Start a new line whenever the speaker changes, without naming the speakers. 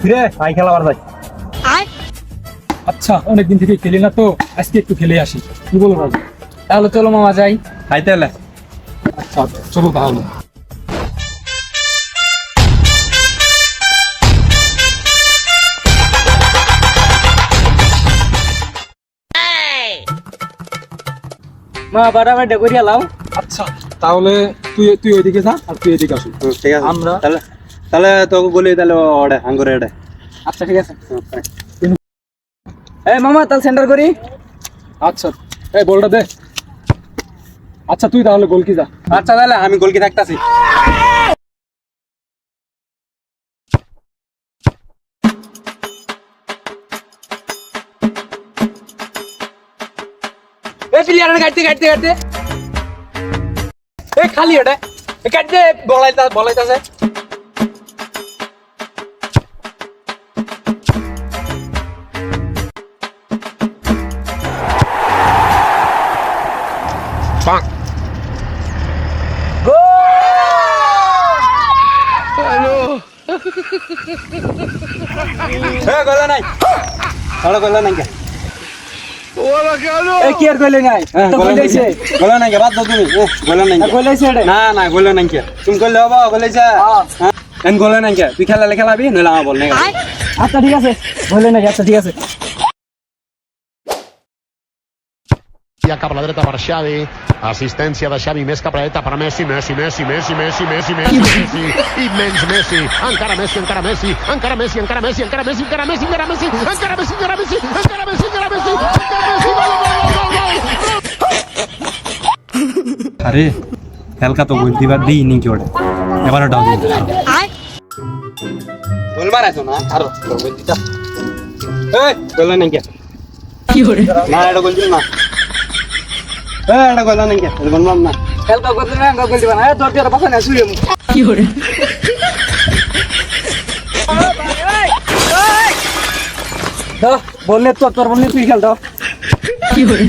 ফিরে আই খেলা বার যাই।
আচ্ছা অনেকদিন থেকে খেলি না তো, আজকে একটু খেলে আসি, কি বলো রাজু?
তাহলে চলো মামা যাই।
আই তাহলে
আচ্ছা চলো তাহলে।
মা বাড়াবার ডেকোরিয়া লাও।
আচ্ছা তাহলে তুই ওইদিকে যা আর তুই এদিকে আসো।
ঠিক আছে
আমরা
তাহলে তাহলে তোকে বলি তাহলে ওড়ে আঙ্গুরে ওড়ে।
আচ্ছা ঠিক আছে। এই মামা তাহলে সেন্টার করি।
আচ্ছা এই বলটা দে। আচ্ছা তুই তাহলে গোলকি যা।
আচ্ছা তাহলে আমি গোলকি থাকতাছি।
এই প্লেয়ারের কাটতে কাটতে কাটতে এই খালি ওটা কাটতে বলাইতাছে।
গোলা নাই আরে গোলা নাই কে
এই কি আর কইলে নাই তো কইলেছে
গোলা নাই কে বাদ দাও তুমি গোলা নাই
কইলেছে রে।
না না গোলা নাই কে তুমি কইলে হবে গোলাইছা এন গোলা নাই কে তুই খেলা খেলাবি নইলে আমার বল নাই।
আচ্ছা ঠিক আছে বলে নাই। আচ্ছা ঠিক আছে।
Cap a la dreta per Xavi, assistència de Xavi, més cap a la dreta per Messi, Messi, immens Messi, encara Messi, encara Messi, encara Messi, encara Messi, encara Messi, encara Messi, encara Messi, encara Messi, encara Messi, encara Messi, encara Messi, encara Messi, gol,
আরে খেলকা তো গোল দিবার দিই নি জোড়ে এবারে Dow দিই গোল মারাছো না আরো গোল দিতা এই গোল নাই কে
কি করে
না এটা গোল দিল না এটা গোল নাই কে গোল মার না
খেলকা করতে না গোল দিবা না তোর তোর পাশে না শুয়ে কি করে দাও বললে তো তোর বললে তুই খেল দাও কি করে